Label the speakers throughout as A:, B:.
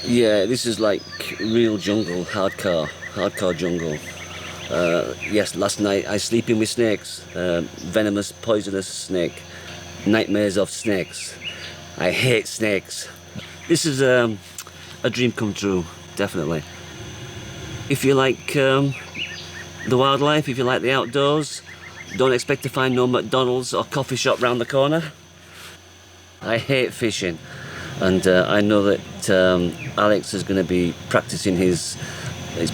A: Yeah, this is like real jungle, hardcore jungle. Yes, last night I sleeping with snakes, venomous, poisonous snake, nightmares of snakes. I hate snakes. This is a dream come true, definitely. If you like the wildlife, if you like the outdoors, don't expect to find no McDonald's or coffee shop round the corner. I hate fishing, and I know that Alex is going to be practicing he's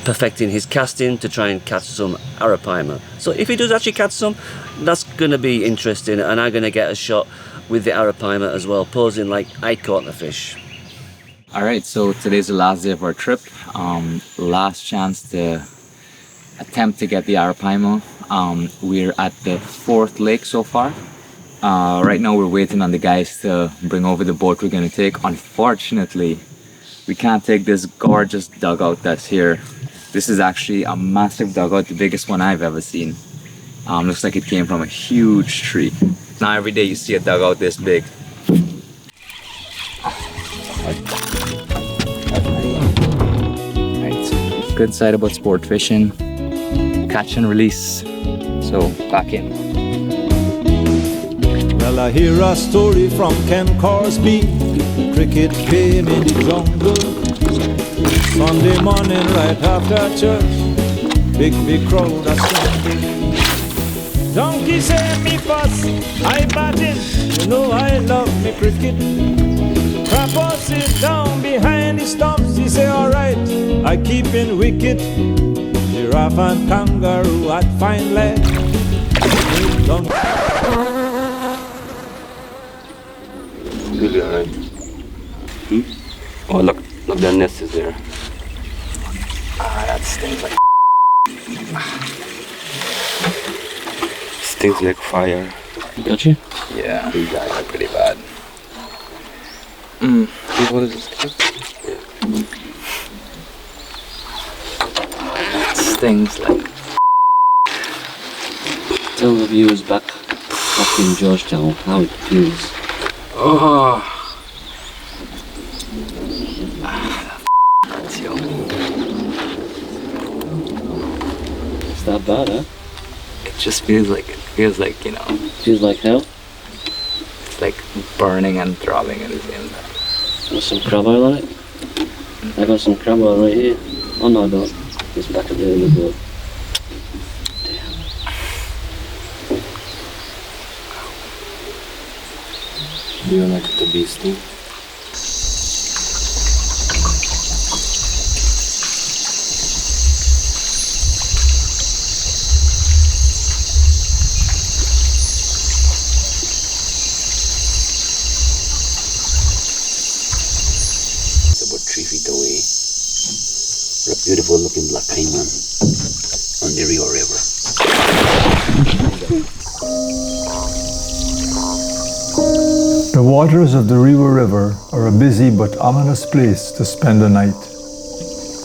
A: perfecting his casting to try and catch some arapaima. So if he does actually catch some, that's going to be interesting, and I'm going to get a shot with the arapaima as well, posing like I caught the fish.
B: All right, so today's the last day of our trip. Last chance to attempt to get the arapaima. We're at the 4th lake so far. Right now we're waiting on the guys to bring over the boat we're going to take. Unfortunately, we can't take this gorgeous dugout that's here. This is actually a massive dugout, the biggest one I've ever seen. Looks like it came from a huge tree. Now every day you see a dugout this big. Right. Good side about sport fishing, catch and release. So back in.
C: Well, I hear a story from Ken Corsby. Cricket came in the jungle Sunday morning right after church. Big crowd assembled. Donkey say me fuss, I batting. You know I love me cricket. Crapper sit down behind the stumps. He say alright, I keep in wicket. Giraffe and kangaroo at fine leg.
A: Really alright. Oh look, the nest is there.
B: That stings like
A: Stings like fire. Got you?
B: yeah, these guys are pretty bad.
A: What is this?
B: That stings like.
A: Tell the viewers back in Georgetown how it feels.
B: Oh, that's yummy.
A: It's that bad, huh?
B: It just feels like you know,
A: Feels like hell.
B: it's like burning and throbbing at the same time.
A: Got some crab oil on it. I got some crab oil right here. Oh no, I don't. It's back up there in the boat. Do you like it to be steamed? It's about 3 feet away. A beautiful looking black caiman on the Rio River.
D: The waters of the Rio River are a busy but ominous place to spend the night.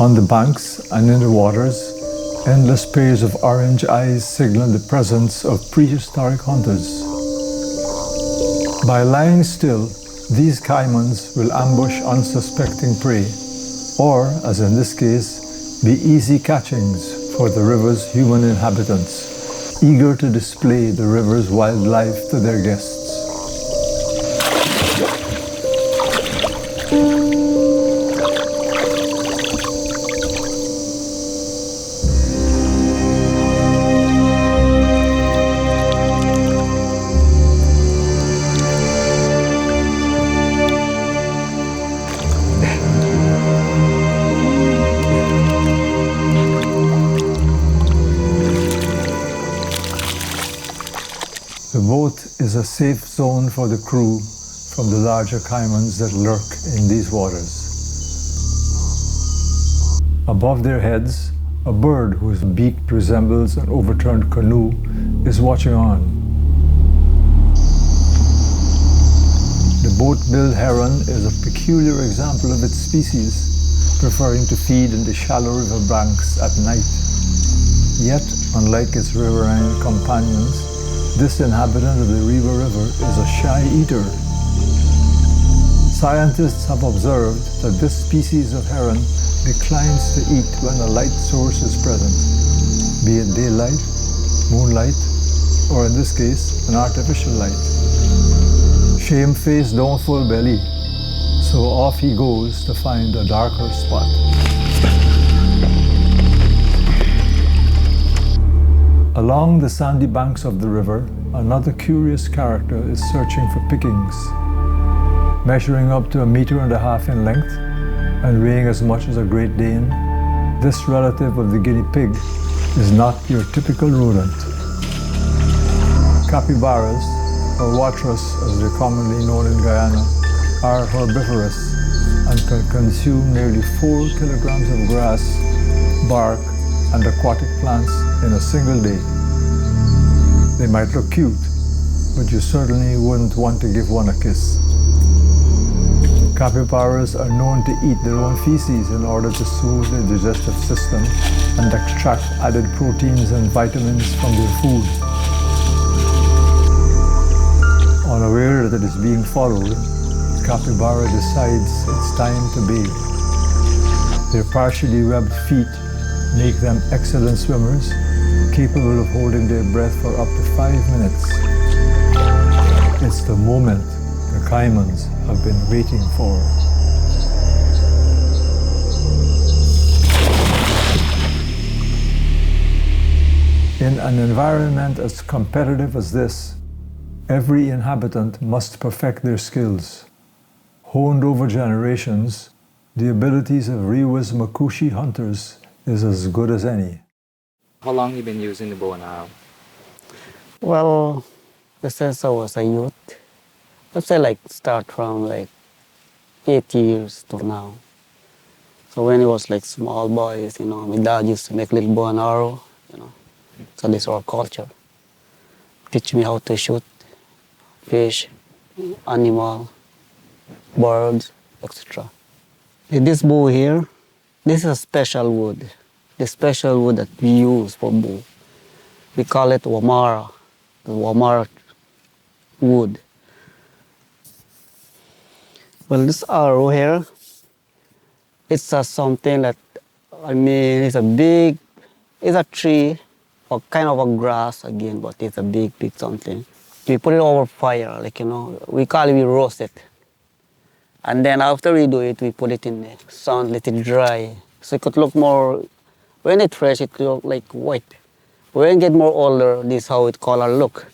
D: On the banks and in the waters, endless pairs of orange eyes signal the presence of prehistoric hunters. By lying still, these caimans will ambush unsuspecting prey, or, as in this case, be easy catchings for the river's human inhabitants, eager to display the river's wildlife to their guests. The boat is a safe zone for the crew from the larger caimans that lurk in these waters. Above their heads, a bird whose beak resembles an overturned canoe is watching on. The boat-billed heron is a peculiar example of its species, preferring to feed in the shallow river banks at night. Yet, unlike its riverine companions, this inhabitant of the Rio River is a shy eater. Scientists have observed that this species of heron declines to eat when a light source is present, be it daylight, moonlight, or in this case, an artificial light. Shamefaced don't full belly, so off he goes to find a darker spot. Along the sandy banks of the river, another curious character is searching for pickings. Measuring up to 1.5 meters in length and weighing as much as a Great Dane, this relative of the guinea pig is not your typical rodent. Capybaras, or watras as they're commonly known in Guyana, are herbivorous and can consume nearly 4 kilograms of grass, bark, and aquatic plants in a single day. They might look cute, but you certainly wouldn't want to give one a kiss. Capybaras are known to eat their own feces in order to soothe their digestive system and extract added proteins and vitamins from their food. Unaware that it is being followed, the capybara decides it's time to bathe. Their partially webbed feet make them excellent swimmers, capable of holding their breath for up to 5 minutes. It's the moment the caimans have been waiting for. In an environment as competitive as this, every inhabitant must perfect their skills. Honed over generations, the abilities of Riwa's Makushi hunters is as good as any.
B: How long have you been using the bow and arrow?
E: Well, since I was a youth, let's say like start from like 8 years to now. So when it was like small boys, my dad used to make little bow and arrow, So this is our culture. Teach me how to shoot fish, animal, birds, etc. This bow here, this is a special wood. The special wood that we use for bow. We call it wamara, the wamara wood. Well, this arrow here, it's something that, it's a tree or kind of a grass again, but it's a big something. We put it over fire, we roast it. And then after we do it, we put it in the sun, let it dry. So it could look more, when it's fresh, it look like white. When it get more older, this is how it color look.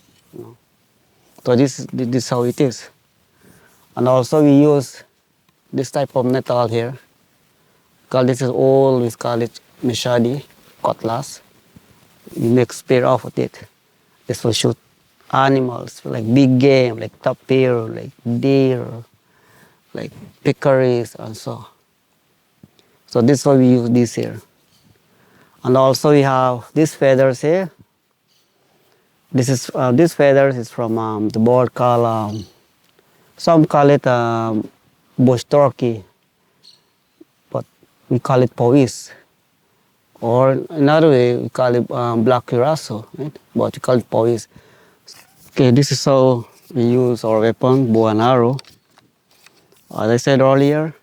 E: So this is how it is. And also we use this type of metal here. This is old, we call it mishadi, cutlass. We make spear off of it. This will shoot animals, like big game, like tapir, like deer, like peccaries and so. So this is why we use this here. And also we have these feathers here. These feathers is from the bird called, some call it bush turkey, but we call it powis. Or another way, we call it black curassow, right? But we call it powis. Okay, this is how we use our weapon, bow and arrow. As I said earlier,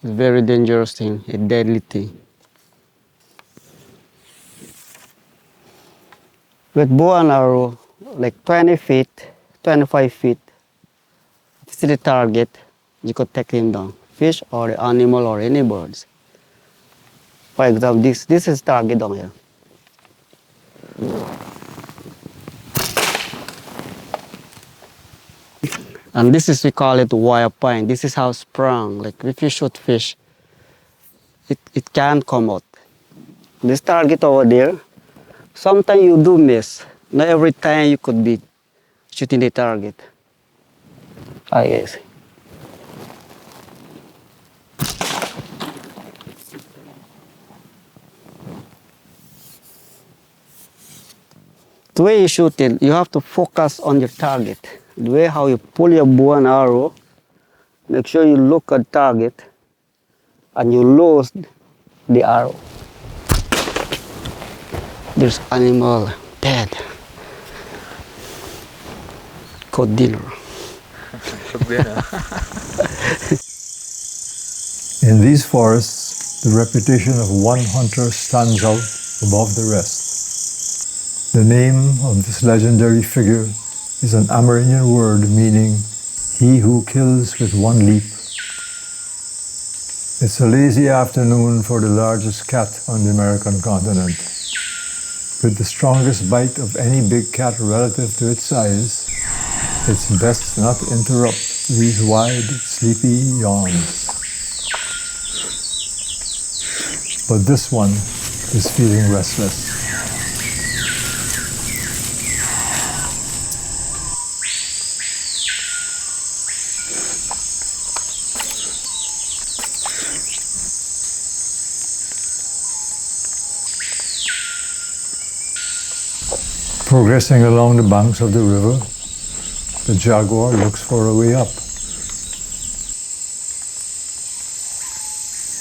E: it's a very dangerous thing, a deadly thing. With bow and arrow, like 20 feet, 25 feet, if you see the target, you could take him down. Fish or the animal or any birds. For example, this is target down here. And this is, we call it wire pine. This is how sprung. Like if you shoot fish, it can't come out. This target over there, sometimes you do miss. Not every time you could be shooting the target. Ah, yes. The way you shoot it, you have to focus on your target. The way how you pull your bow and arrow, make sure you look at target and you lose the arrow. There's animal dead. Cold dinner.
D: In these forests, the reputation of one hunter stands out above the rest. The name of this legendary figure is an Amerindian word meaning he who kills with one leap. It's a lazy afternoon for the largest cat on the American continent. With the strongest bite of any big cat relative to its size, it's best not to interrupt these wide, sleepy yawns. But this one is feeling restless. Progressing along the banks of the river, the jaguar looks for a way up.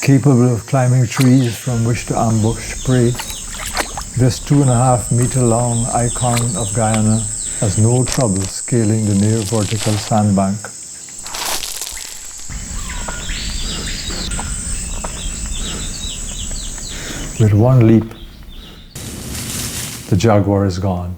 D: Capable of climbing trees from which to ambush prey, this 2.5 meter long icon of Guyana has no trouble scaling the near vertical sandbank. With one leap, the jaguar is gone.